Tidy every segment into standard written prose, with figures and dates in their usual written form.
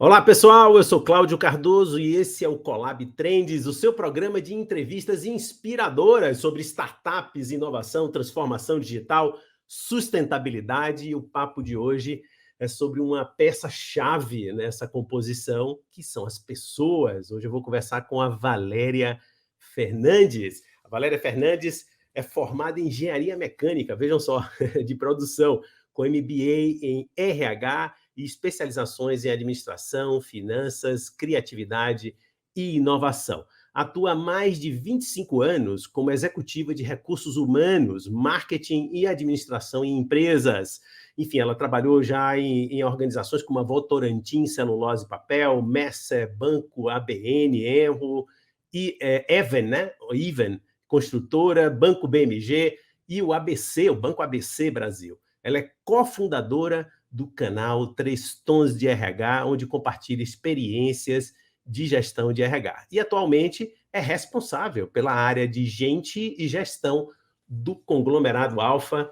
Olá, pessoal, eu sou Cláudio Cardoso e esse é o Colab Trends, o seu programa de entrevistas inspiradoras sobre startups, inovação, transformação digital, sustentabilidade. E o papo de hoje é sobre uma peça-chave nessa composição, que são as pessoas. Hoje eu vou conversar com a Valéria Fernandes. A Valéria Fernandes é formada em engenharia mecânica, vejam só, de produção, com MBA em RH e especializações em administração, finanças, criatividade e inovação. Atua há mais de 25 anos como executiva de recursos humanos, marketing e administração em empresas. Enfim, ela trabalhou já em organizações como a Votorantim, Celulose e Papel, Messer, Banco ABN, Enro, e Even, né? Even, construtora, Banco BMG e o ABC, o Banco ABC Brasil. Ela é cofundadora do canal 3 Tons de RH, onde compartilha experiências de gestão de RH. E atualmente é responsável pela área de gente e gestão do conglomerado Alfa.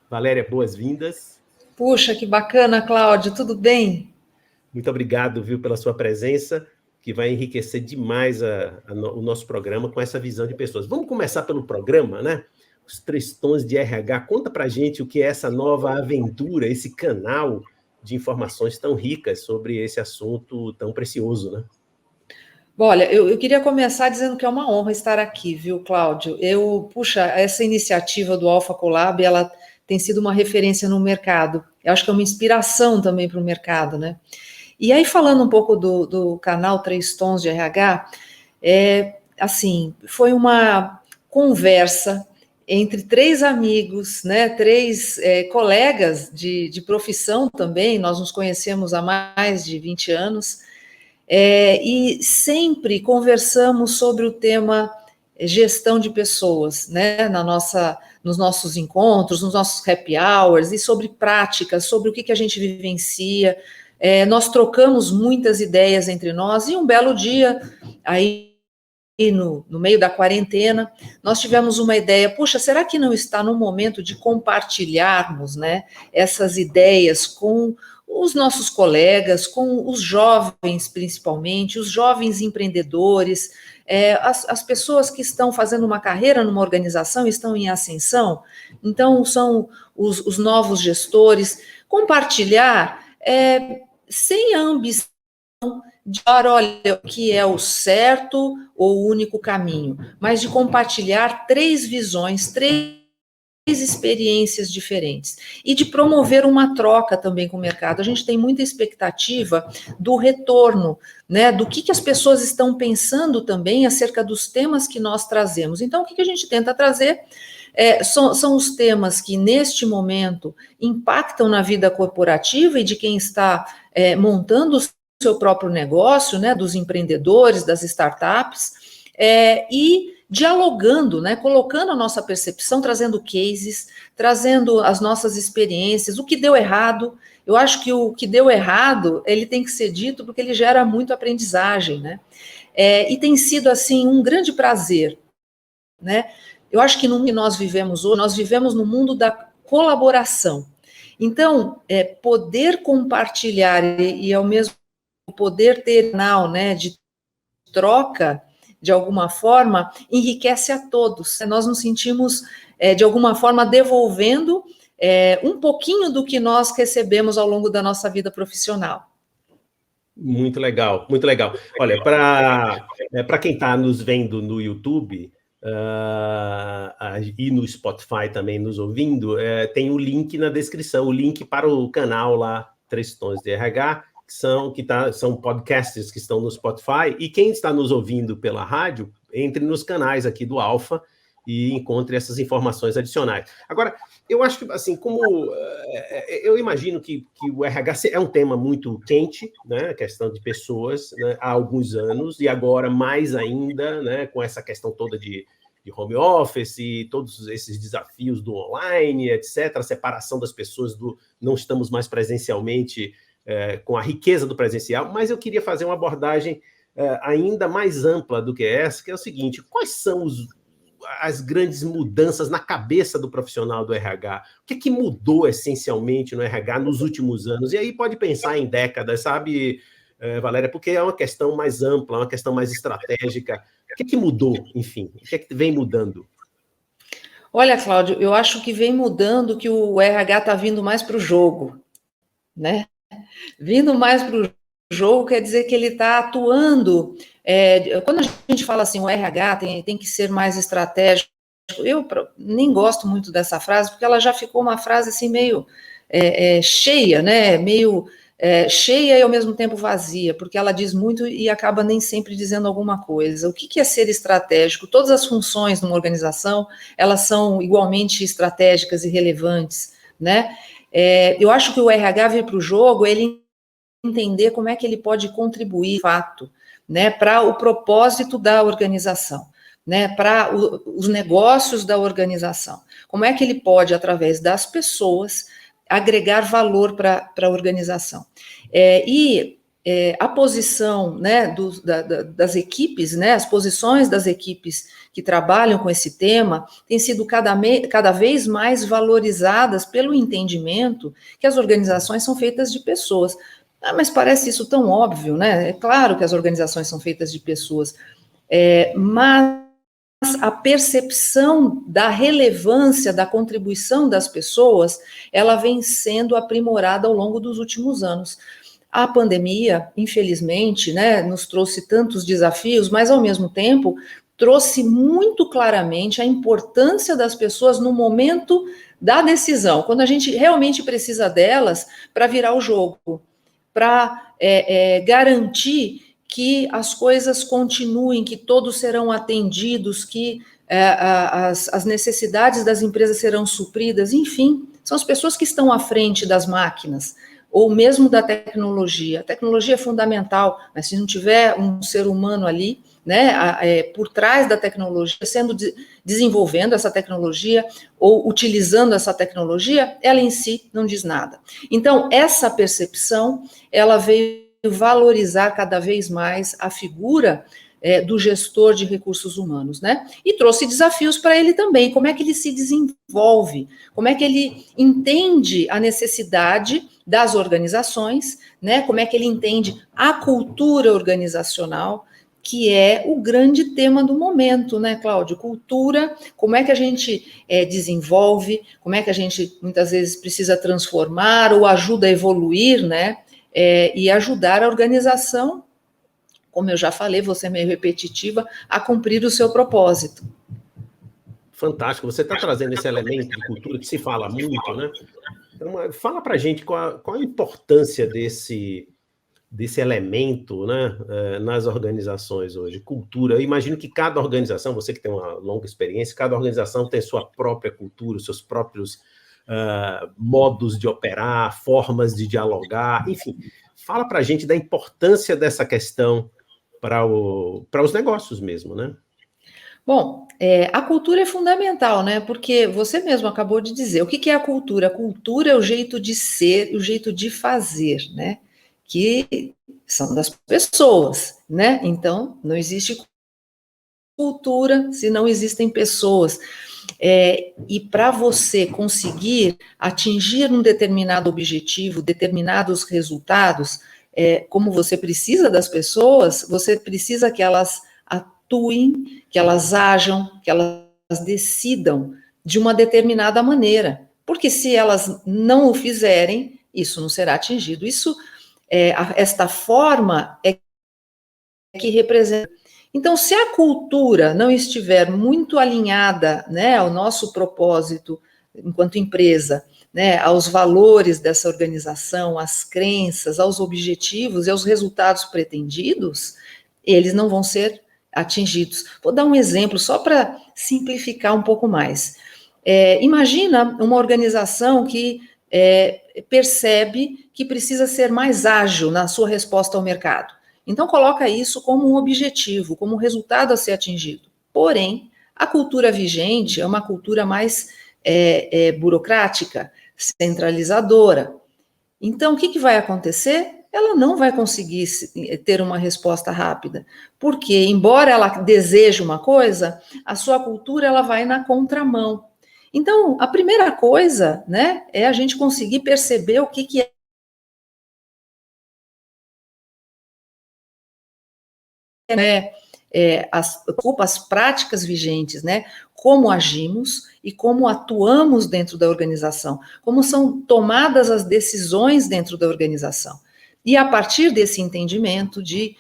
Valéria, boas-vindas. Puxa, que bacana, Cláudio, tudo bem? Muito obrigado, viu, pela sua presença, que vai enriquecer demais o nosso programa com essa visão de pessoas. Vamos começar pelo programa, né? Os 3 Tons de RH. Conta pra gente o que é essa nova aventura, esse canal de informações tão ricas sobre esse assunto tão precioso, né? Bom, olha, eu queria começar dizendo que é uma honra estar aqui, viu, Cláudio? Puxa, essa iniciativa do Alpha Colab, ela tem sido uma referência no mercado. Eu acho que é uma inspiração também para o mercado, né? E aí, falando um pouco do canal 3 Tons de RH, assim, foi uma conversa entre 3 amigos, né, 3 colegas de profissão também, nós nos conhecemos há mais de 20 anos, e sempre conversamos sobre o tema gestão de pessoas, né, nos nossos encontros, nos nossos happy hours, e sobre práticas, sobre o que a gente vivencia. Nós trocamos muitas ideias entre nós, e um belo dia, aí no meio da quarentena, nós tivemos uma ideia, puxa, será que não está no momento de compartilharmos, né, essas ideias com os nossos colegas, com os jovens principalmente, os jovens empreendedores, as pessoas que estão fazendo uma carreira numa organização, estão em ascensão, então são os novos gestores, compartilhar sem a ambição de olha, o que é o certo ou o único caminho, mas de compartilhar 3 visões, 3 experiências diferentes e de promover uma troca também com o mercado. A gente tem muita expectativa do retorno, né, do que as pessoas estão pensando também acerca dos temas que nós trazemos. Então, o que a gente tenta trazer são os temas que, neste momento, impactam na vida corporativa e de quem está montando o seu próprio negócio, né, dos empreendedores, das startups, e dialogando, né, colocando a nossa percepção, trazendo cases, trazendo as nossas experiências, o que deu errado. Eu acho que o que deu errado, ele tem que ser dito porque ele gera muito aprendizagem, né? E tem sido, assim, um grande prazer, né? Eu acho que no mundo que nós vivemos hoje, nós vivemos no mundo da colaboração. Então, poder compartilhar e ao mesmo poder ter canal, né, de troca, de alguma forma, enriquece a todos. Nós nos sentimos, de alguma forma, devolvendo um pouquinho do que nós recebemos ao longo da nossa vida profissional. Muito legal, muito legal. Olha, para quem está nos vendo no YouTube e no Spotify também nos ouvindo, tem o link na descrição, o link para o canal lá, 3 Tons de RH, são podcasts que estão no Spotify, e quem está nos ouvindo pela rádio, entre nos canais aqui do Alfa e encontre essas informações adicionais. Agora, eu acho que, assim, eu imagino que o RH é um tema muito quente, né, a questão de pessoas, né, há alguns anos, e agora mais ainda, né, com essa questão toda de home office e todos esses desafios do online, etc., a separação das pessoas não estamos mais presencialmente com a riqueza do presencial, mas eu queria fazer uma abordagem ainda mais ampla do que essa, que é o seguinte: quais são as grandes mudanças na cabeça do profissional do RH? O que mudou essencialmente no RH nos últimos anos? E aí pode pensar em décadas, sabe, Valéria, porque é uma questão mais ampla, uma questão mais estratégica. O que mudou, enfim? O que vem mudando? Olha, Cláudio, eu acho que vem mudando que o RH está vindo mais para o jogo, né? Vindo mais para o jogo quer dizer que ele está atuando. Quando a gente fala assim, o RH tem que ser mais estratégico, eu nem gosto muito dessa frase, porque ela já ficou uma frase assim meio cheia, né? Meio cheia e ao mesmo tempo vazia, porque ela diz muito e acaba nem sempre dizendo alguma coisa. O que é ser estratégico? Todas as funções numa organização, elas são igualmente estratégicas e relevantes, né? Eu acho que o RH vir para o jogo, ele entender como é que ele pode contribuir, de fato, né, para o propósito da organização, né, para os negócios da organização. Como é que ele pode, através das pessoas, agregar valor para a organização. A posição, né, das equipes, né, as posições das equipes que trabalham com esse tema têm sido cada vez mais valorizadas pelo entendimento que as organizações são feitas de pessoas. Mas parece isso tão óbvio, né? É claro que as organizações são feitas de pessoas, mas a percepção da relevância da contribuição das pessoas, ela vem sendo aprimorada ao longo dos últimos anos. A pandemia, infelizmente, né, nos trouxe tantos desafios, mas ao mesmo tempo trouxe muito claramente a importância das pessoas no momento da decisão, quando a gente realmente precisa delas para virar o jogo, para garantir que as coisas continuem, que todos serão atendidos, que as necessidades das empresas serão supridas, enfim, são as pessoas que estão à frente das máquinas, ou mesmo da tecnologia. A tecnologia é fundamental, mas se não tiver um ser humano ali, né, por trás da tecnologia, desenvolvendo essa tecnologia ou utilizando essa tecnologia, ela em si não diz nada. Então, essa percepção, ela veio valorizar cada vez mais a figura do gestor de recursos humanos, né? E trouxe desafios para ele também. Como é que ele se desenvolve? Como é que ele entende a necessidade das organizações, né? Como é que ele entende a cultura organizacional, que é o grande tema do momento, né, Cláudio? Cultura, como é que a gente desenvolve, como é que a gente muitas vezes precisa transformar ou ajuda a evoluir, né? E ajudar a organização, como eu já falei, você é meio repetitiva, a cumprir o seu propósito. Fantástico, você está trazendo esse elemento de cultura que se fala muito, né? Então, fala para a gente qual a importância desse elemento, né, nas organizações hoje, cultura. Eu imagino que cada organização, você que tem uma longa experiência, cada organização tem sua própria cultura, seus próprios modos de operar, formas de dialogar, enfim. Fala para a gente da importância dessa questão para os negócios mesmo, né? Bom, a cultura é fundamental, né? Porque você mesmo acabou de dizer, o que é a cultura? A cultura é o jeito de ser, o jeito de fazer, né? Que são das pessoas, né? Então, não existe cultura se não existem pessoas. E para você conseguir atingir um determinado objetivo, determinados resultados, como você precisa das pessoas, você precisa que elas atuem, que elas ajam, que elas decidam de uma determinada maneira. Porque se elas não o fizerem, isso não será atingido. Esta forma é que representa. Então, se a cultura não estiver muito alinhada, né, ao nosso propósito enquanto empresa, né, aos valores dessa organização, às crenças, aos objetivos e aos resultados pretendidos, eles não vão ser atingidos. Vou dar um exemplo só para simplificar um pouco mais. Imagina uma organização que percebe que precisa ser mais ágil na sua resposta ao mercado. Então, coloca isso como um objetivo, como um resultado a ser atingido. Porém, a cultura vigente é uma cultura mais burocrática, centralizadora. Então, o que vai acontecer? Ela não vai conseguir ter uma resposta rápida, porque, embora ela deseje uma coisa, a sua cultura ela vai na contramão. Então, a primeira coisa, né, é a gente conseguir perceber o que as práticas vigentes, né? Como agimos e como atuamos dentro da organização, como são tomadas as decisões dentro da organização. E a partir desse entendimento de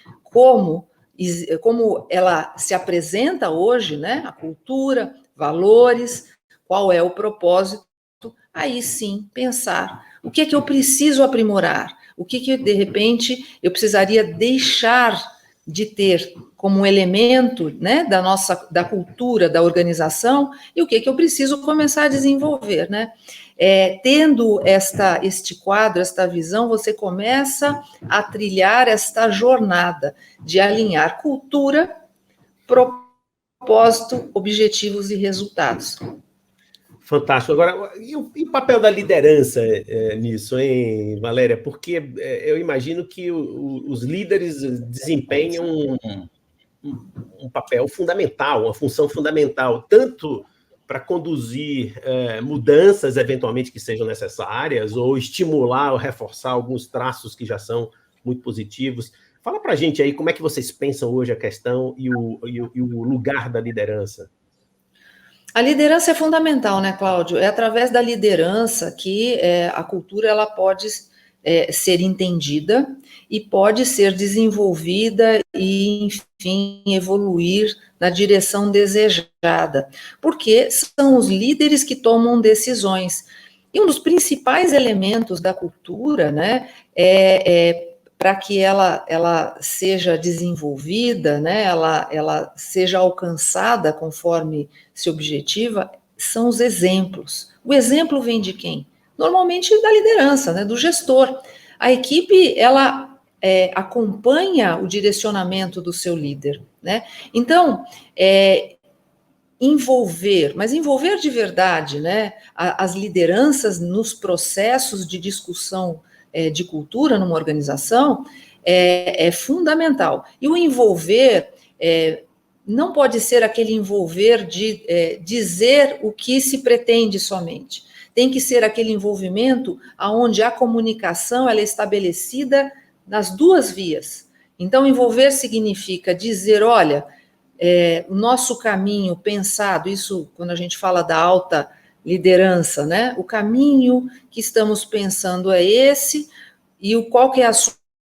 como ela se apresenta hoje, né? A cultura, valores, qual é o propósito, aí sim da o que é que eu preciso aprimorar, o que de repente eu precisaria deixar de ter como um elemento, né, da cultura, da organização, e o que eu preciso começar a desenvolver, né? Tendo este quadro, esta visão, você começa a trilhar esta jornada de alinhar cultura, propósito, objetivos e resultados. Fantástico. Agora, e o papel da liderança nisso, hein, Valéria? Porque eu imagino que os líderes desempenham um papel fundamental, uma função fundamental, tanto para conduzir mudanças, eventualmente, que sejam necessárias, ou estimular ou reforçar alguns traços que já são muito positivos. Fala para a gente aí como é que vocês pensam hoje a questão e o lugar da liderança. A liderança é fundamental, né, Cláudio? É através da liderança que a cultura ela pode ser entendida e pode ser desenvolvida e, enfim, evoluir na direção desejada, porque são os líderes que tomam decisões. E um dos principais elementos da cultura, né, para que ela seja desenvolvida, né, ela seja alcançada conforme se objetiva, são os exemplos. O exemplo vem de quem? Normalmente da liderança, né, do gestor. A equipe, ela acompanha o direcionamento do seu líder, né? Então, mas envolver de verdade, né, as lideranças nos processos de discussão de cultura numa organização é fundamental. E o envolver não pode ser aquele envolver de dizer o que se pretende somente. Tem que ser aquele envolvimento onde a comunicação ela é estabelecida nas duas vias. Então, envolver significa dizer, olha, o nosso caminho pensado, isso quando a gente fala da alta liderança, né? O caminho que estamos pensando é esse, e qual que é a sua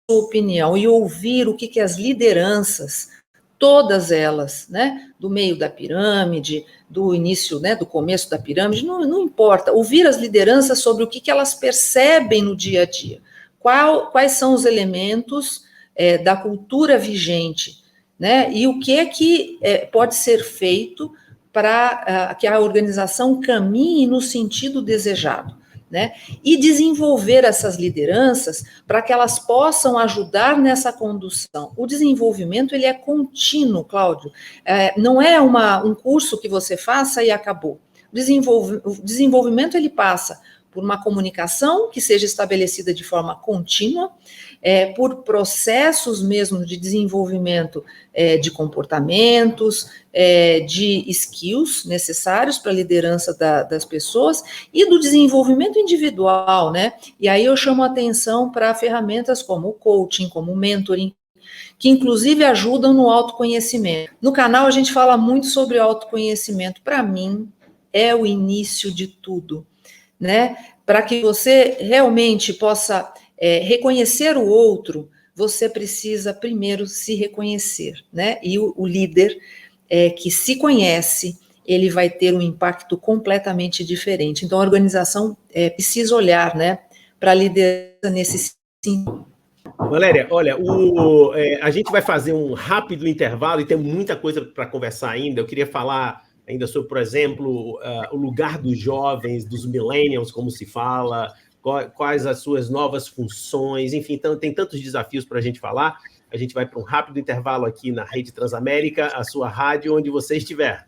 opinião, e ouvir o que as lideranças, todas elas, né? Do meio da pirâmide, do início, né? Do começo da pirâmide, não importa, ouvir as lideranças sobre o que elas percebem no dia a dia, quais são os elementos da cultura vigente, né? E o que pode ser feito para que a organização caminhe no sentido desejado, né? E desenvolver essas lideranças para que elas possam ajudar nessa condução. O desenvolvimento ele é contínuo, Cláudio. Não é um curso que você faça e acabou. O desenvolvimento ele passa por uma comunicação que seja estabelecida de forma contínua, por processos mesmo de desenvolvimento de comportamentos, de skills necessários para a liderança das pessoas e do desenvolvimento individual, né? E aí eu chamo a atenção para ferramentas como o coaching, como o mentoring, que inclusive ajudam no autoconhecimento. No canal a gente fala muito sobre autoconhecimento. Para mim, é o início de tudo, né? Para que você realmente possa reconhecer o outro, você precisa primeiro se reconhecer, né? E o líder que se conhece, ele vai ter um impacto completamente diferente. Então, a organização precisa olhar, né, para a liderança nesse sentido. Valéria, olha, a gente vai fazer um rápido intervalo e tem muita coisa para conversar ainda. Eu queria falar ainda sobre, por exemplo, o lugar dos jovens, dos millennials, como se fala, quais as suas novas funções, enfim, então, tem tantos desafios para a gente falar. A gente vai para um rápido intervalo aqui na Rede Transamérica, a sua rádio, onde você estiver.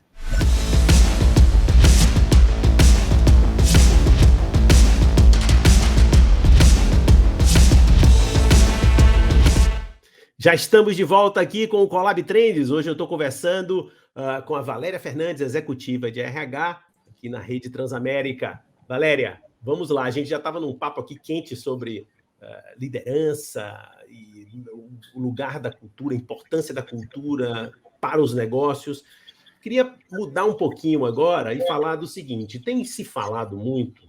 Já estamos de volta aqui com o Colab Trends. Hoje eu estou conversando com a Valéria Fernandes, executiva de RH, aqui na Rede Transamérica. Valéria, vamos lá. A gente já estava num papo aqui quente sobre liderança e o lugar da cultura, a importância da cultura para os negócios. Queria mudar um pouquinho agora e falar do seguinte: tem se falado muito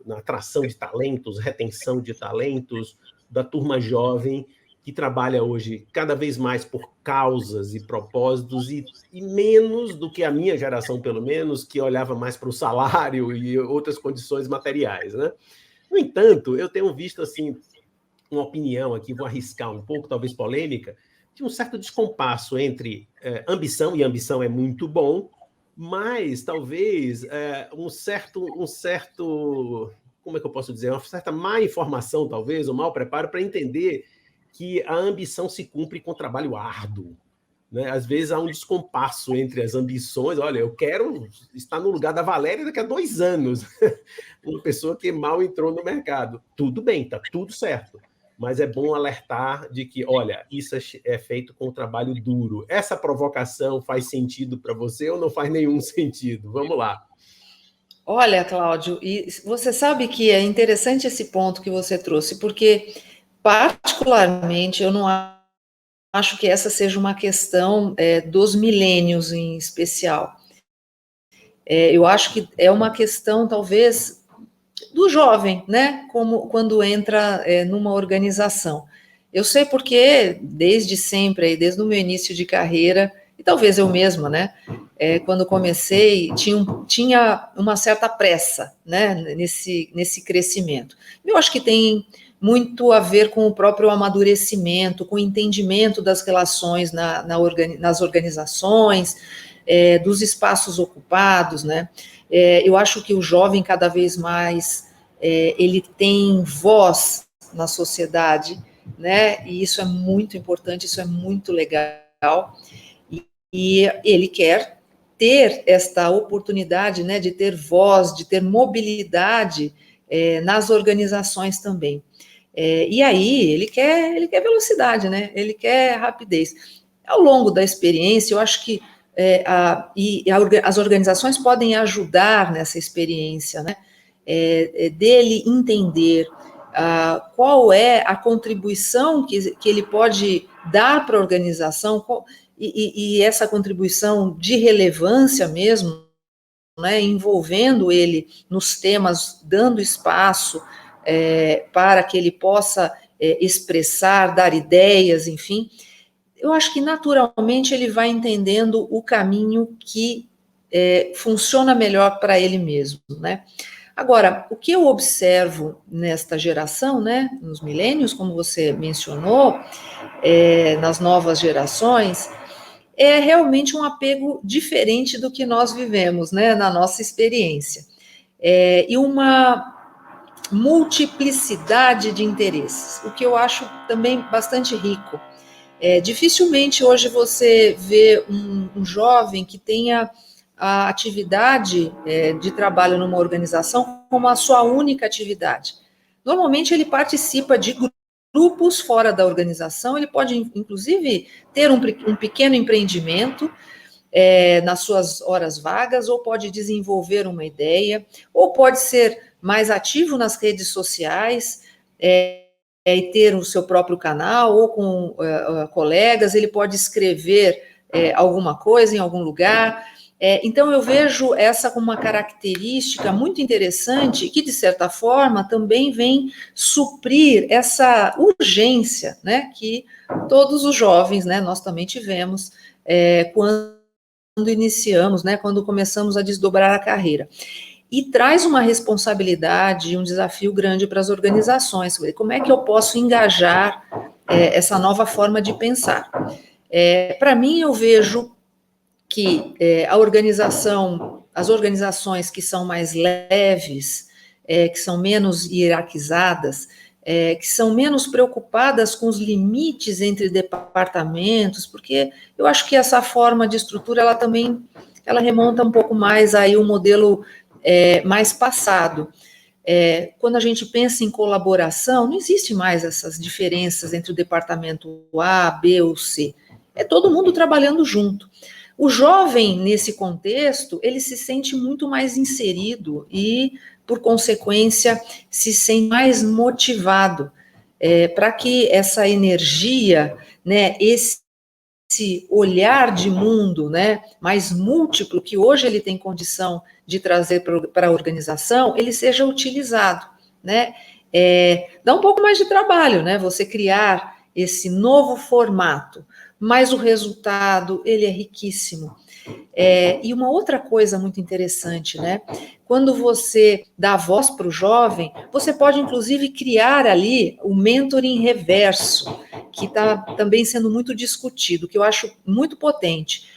na atração de talentos, retenção de talentos da turma jovem que trabalha hoje cada vez mais por causas e propósitos e menos do que a minha geração, pelo menos, que olhava mais para o salário e outras condições materiais, né? No entanto, eu tenho visto assim uma opinião aqui, vou arriscar um pouco, talvez polêmica, de um certo descompasso entre ambição, e ambição é muito bom, mas talvez um certo, como é que eu posso dizer, uma certa má informação, talvez, ou mau preparo para entender que a ambição se cumpre com trabalho árduo, né? Às vezes há um descompasso entre as ambições. Olha, eu quero estar no lugar da Valéria daqui a 2 anos, uma pessoa que mal entrou no mercado. Tudo bem, está tudo certo, mas é bom alertar de que, olha, isso é feito com trabalho duro. Essa provocação faz sentido para você ou não faz nenhum sentido? Vamos lá. Olha, Cláudio, e você sabe que é interessante esse ponto que você trouxe, porque, particularmente, eu não acho que essa seja uma questão dos milênios em especial. Eu acho que é uma questão, talvez, do jovem, né? Como quando entra numa organização. Eu sei porque, desde sempre, desde o meu início de carreira, e talvez eu mesma, né? Quando comecei, tinha uma certa pressa, né? Nesse crescimento. Eu acho que tem muito a ver com o próprio amadurecimento, com o entendimento das relações nas organizações, dos espaços ocupados, né? Eu acho que o jovem, cada vez mais, ele tem voz na sociedade, né? E isso é muito importante, isso é muito legal. E ele quer ter esta oportunidade, né, de ter voz, de ter mobilidade nas organizações também. E aí ele quer velocidade, né? Ele quer rapidez. Ao longo da experiência, eu acho que as organizações podem ajudar nessa experiência, né? Dele entender qual é a contribuição que ele pode dar para a organização, e essa contribuição de relevância mesmo, né, envolvendo ele nos temas, dando espaço para que ele possa expressar, dar ideias, enfim. Eu acho que naturalmente ele vai entendendo o caminho que funciona melhor para ele mesmo, né? Agora, o que eu observo nesta geração, né, nos milênios, como você mencionou, nas novas gerações, é realmente um apego diferente do que nós vivemos, né, na nossa experiência. E uma multiplicidade de interesses, o que eu acho também bastante rico. Dificilmente hoje você vê um jovem que tenha a atividade de trabalho numa organização como a sua única atividade. Normalmente ele participa de grupos fora da organização, ele pode, inclusive, ter um pequeno empreendimento nas suas horas vagas, ou pode desenvolver uma ideia, ou pode ser mais ativo nas redes sociais, e ter o seu próprio canal, ou com colegas, ele pode escrever alguma coisa em algum lugar. Então, eu vejo essa como uma característica muito interessante, que, de certa forma, também vem suprir essa urgência, né, que todos os jovens, né, nós também tivemos quando iniciamos, né, quando começamos a desdobrar a carreira. E traz uma responsabilidade, um desafio grande para as organizações. Como é que eu posso engajar essa nova forma de pensar? Para mim, eu vejo que as organizações que são mais leves, que são menos hierarquizadas, que são menos preocupadas com os limites entre departamentos, porque eu acho que essa forma de estrutura, ela remonta um pouco mais aí o modelo mais passado. Quando a gente pensa em colaboração, não existe mais essas diferenças entre o departamento A, B ou C. É todo mundo trabalhando junto. O jovem, nesse contexto, ele se sente muito mais inserido e, por consequência, se sente mais motivado. para que essa energia, né, esse olhar de mundo, né, mais múltiplo, que hoje ele tem condição de trazer para a organização, ele seja utilizado, né? Dá um pouco mais de trabalho, né, você criar esse novo formato, mas o resultado, ele é riquíssimo. E uma outra coisa muito interessante, né? Quando você dá voz para o jovem, você pode, inclusive, criar ali o mentoring reverso, que está também sendo muito discutido, que eu acho muito potente.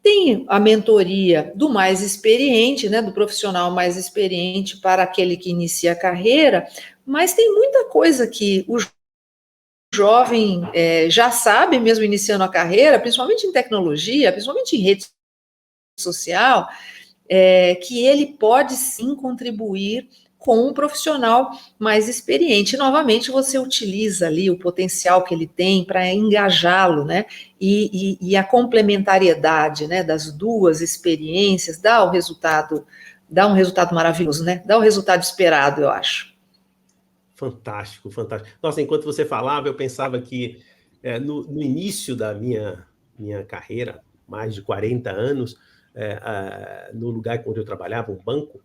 Tem a mentoria do mais experiente, né, do profissional mais experiente para aquele que inicia a carreira, mas tem muita coisa que o jovem já sabe, mesmo iniciando a carreira, principalmente em tecnologia, principalmente em rede social, que ele pode sim contribuir com um profissional mais experiente. E, novamente, você utiliza ali o potencial que ele tem para engajá-lo, né? E a complementariedade, né, das duas experiências dá um resultado maravilhoso, né? Dá o resultado esperado, eu acho. Fantástico, fantástico. Nossa, enquanto você falava, eu pensava que no início da minha carreira, mais de 40 anos, no lugar onde eu trabalhava, um banco,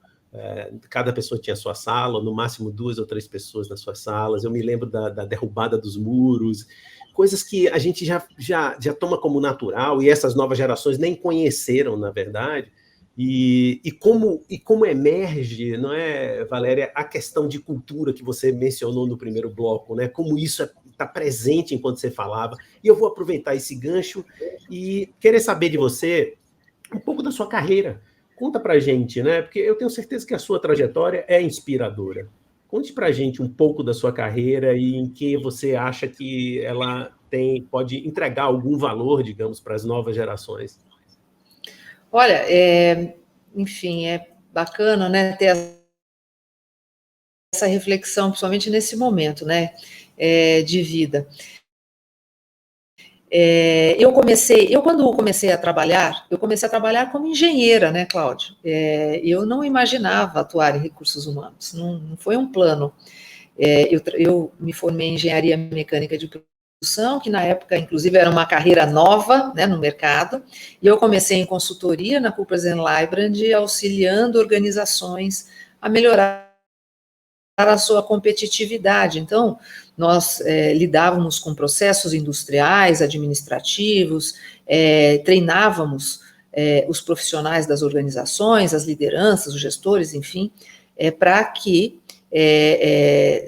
cada pessoa tinha sua sala, no máximo 2 ou 3 pessoas nas suas salas. Eu me lembro da derrubada dos muros, coisas que a gente já toma como natural e essas novas gerações nem conheceram, na verdade. E como emerge, não é, Valéria, a questão de cultura que você mencionou no primeiro bloco, né? Como isso está presente enquanto você falava. E eu vou aproveitar esse gancho e querer saber de você um pouco da sua carreira. Conta pra gente, né? Porque eu tenho certeza que a sua trajetória é inspiradora. Conte pra gente um pouco da sua carreira e em que você acha que ela pode entregar algum valor, digamos, para as novas gerações. Olha, enfim, é bacana, né, ter essa reflexão, principalmente nesse momento, né, de vida. Quando comecei a trabalhar, como engenheira, né, Cláudio? Eu não imaginava atuar em recursos humanos, não foi um plano. Eu me formei em engenharia mecânica de produção, que na época, inclusive, era uma carreira nova, né, no mercado, e eu comecei em consultoria na Cooper Lybrand, auxiliando organizações a melhorar a sua competitividade. Então, nós lidávamos com processos industriais, administrativos, treinávamos os profissionais das organizações, as lideranças, os gestores, enfim, para que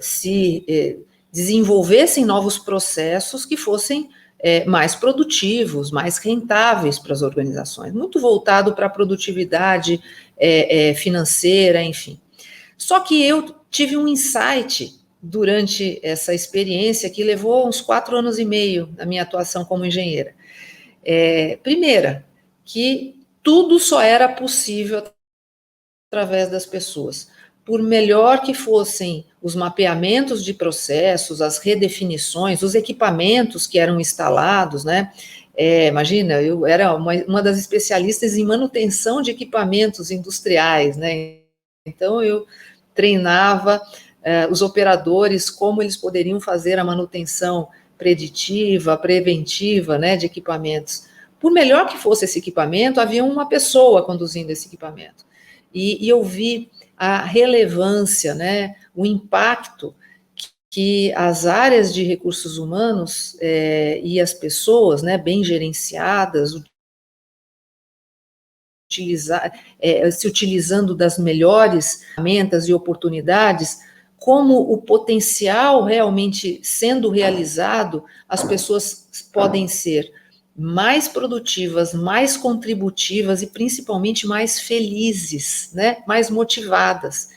se desenvolvessem novos processos que fossem mais produtivos, mais rentáveis para as organizações, muito voltado para a produtividade financeira, enfim. Só que eu tive um insight durante essa experiência que levou uns 4 anos e meio na minha atuação como engenheira. Primeira, que tudo só era possível através das pessoas. Por melhor que fossem os mapeamentos de processos, as redefinições, os equipamentos que eram instalados, né? Imagina, eu era uma das especialistas em manutenção de equipamentos industriais, né? Então, eu treinava os operadores como eles poderiam fazer a manutenção preditiva, preventiva, né, de equipamentos. Por melhor que fosse esse equipamento, havia uma pessoa conduzindo esse equipamento. E eu vi a relevância, né, o impacto que as áreas de recursos humanos e as pessoas, né, bem gerenciadas, se utilizando das melhores ferramentas e oportunidades, como o potencial realmente sendo realizado, as pessoas podem ser mais produtivas, mais contributivas e principalmente mais felizes, né? Mais motivadas.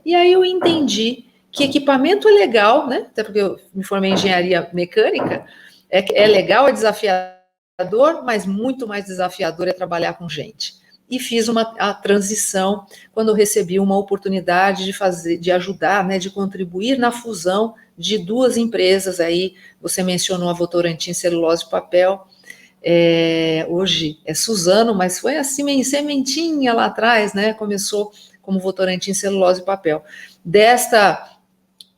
E aí eu entendi que equipamento é legal, né? Até porque eu me formei em engenharia mecânica, é legal, é desafiador, mas muito mais desafiador é trabalhar com gente. E fiz a transição quando eu recebi uma oportunidade de ajudar, né, de contribuir na fusão de 2 empresas. Aí você mencionou a Votorantim Celulose e Papel, hoje é Suzano, mas foi assim, sementinha lá atrás, né? Começou como Votorantim Celulose e Papel. Desta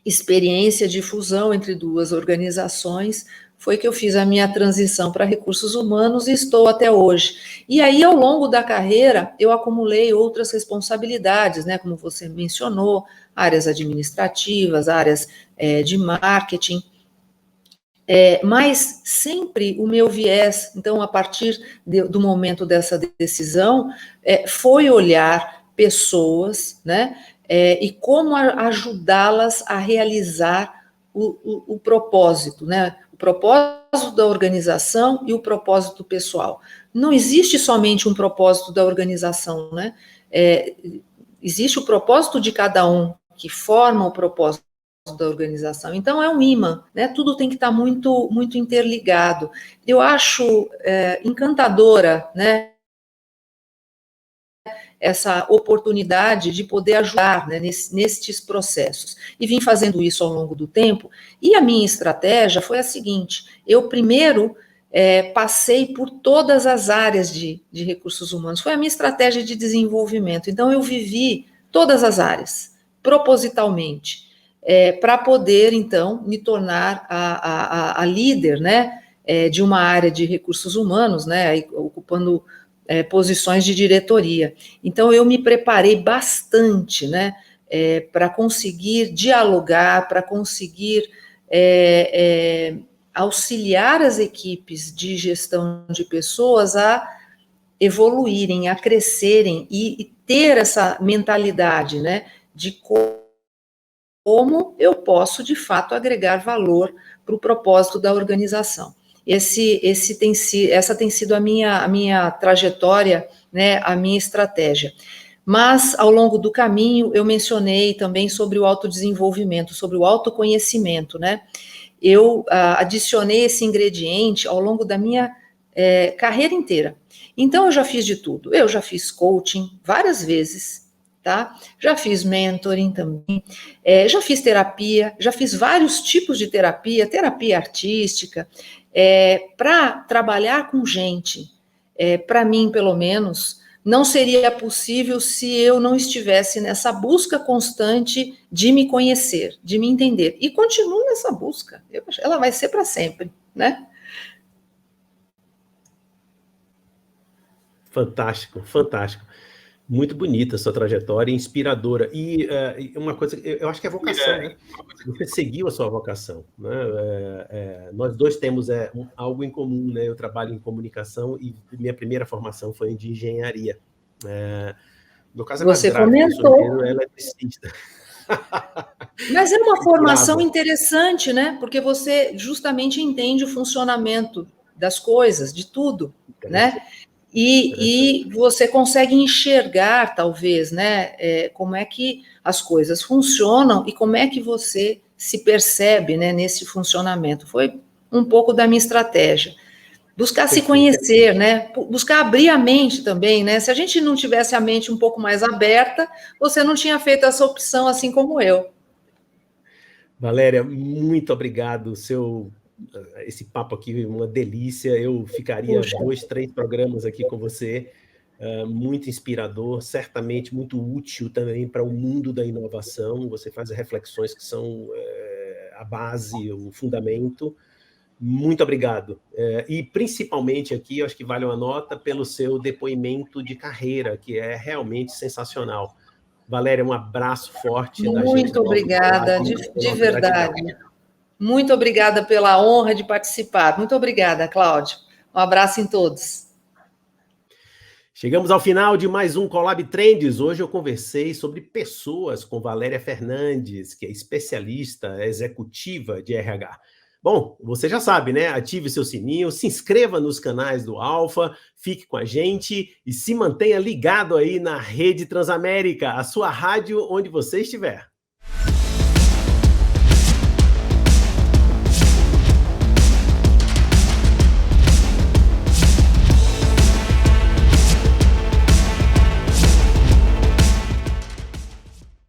experiência de fusão entre duas organizações foi que eu fiz a minha transição para recursos humanos e estou até hoje. E aí, ao longo da carreira, eu acumulei outras responsabilidades, né, como você mencionou, áreas administrativas, áreas de marketing, mas sempre o meu viés, então, a partir do momento dessa decisão, foi olhar pessoas, né, e como ajudá-las a realizar o propósito, né, o propósito da organização e o propósito pessoal. Não existe somente um propósito da organização, né, existe o propósito de cada um, que forma o propósito da organização. Então, é um imã, né? Tudo tem que estar muito, muito interligado. Eu acho encantadora, né, essa oportunidade de poder ajudar, né, nestes processos. E vim fazendo isso ao longo do tempo, e a minha estratégia foi a seguinte: eu primeiro passei por todas as áreas de recursos humanos, foi a minha estratégia de desenvolvimento. Então, eu vivi todas as áreas, propositalmente, para poder, então, me tornar a líder, né, de uma área de recursos humanos, né, ocupando posições de diretoria. Então, eu me preparei bastante, né, para conseguir dialogar, para conseguir auxiliar as equipes de gestão de pessoas a evoluírem, a crescerem e ter essa mentalidade, né, de como eu posso, de fato, agregar valor para o propósito da organização. Essa tem sido a minha trajetória, né, a minha estratégia. Mas, ao longo do caminho, eu mencionei também sobre o autodesenvolvimento, sobre o autoconhecimento, né? Eu adicionei esse ingrediente ao longo da minha carreira inteira. Então, eu já fiz de tudo. Eu já fiz coaching várias vezes, tá? Já fiz mentoring também, já fiz terapia, já fiz vários tipos de terapia, terapia artística, para trabalhar com gente. Para mim, pelo menos, não seria possível se eu não estivesse nessa busca constante de me conhecer, de me entender. E continuo nessa busca. Ela vai ser para sempre, né? Fantástico, fantástico. Muito bonita a sua trajetória, inspiradora. E uma coisa, eu acho que é vocação, né? Você seguiu a sua vocação, né? Nós dois temos algo em comum, né? Eu trabalho em comunicação e minha primeira formação foi de engenharia. No caso é mais Você grave, eu sou comentou. engenheiro eletricista. Mas é uma formação interessante, né? Porque você justamente entende o funcionamento das coisas, de tudo, né? E você consegue enxergar, talvez, né, como é que as coisas funcionam e como é que você se percebe, né, nesse funcionamento. Foi um pouco da minha estratégia. Buscar se conhecer, né, buscar abrir a mente também, né? Se a gente não tivesse a mente um pouco mais aberta, você não tinha feito essa opção assim como eu. Valéria, muito obrigado. Esse papo aqui é uma delícia. Eu ficaria 2, 3 programas aqui com você. Muito inspirador, certamente muito útil também para o mundo da inovação. Você faz reflexões que são a base, o fundamento. Muito obrigado. E principalmente aqui, eu acho que vale uma nota pelo seu depoimento de carreira, que é realmente sensacional. Valéria, um abraço forte da gente. Muito obrigada, de verdade. Muito obrigada pela honra de participar. Muito obrigada, Cláudio. Um abraço em todos. Chegamos ao final de mais um Colab Trends. Hoje eu conversei sobre pessoas com Valéria Fernandes, que é especialista executiva de RH. Bom, você já sabe, né? Ative seu sininho, se inscreva nos canais do Alfa, fique com a gente e se mantenha ligado aí na Rede Transamérica, a sua rádio onde você estiver.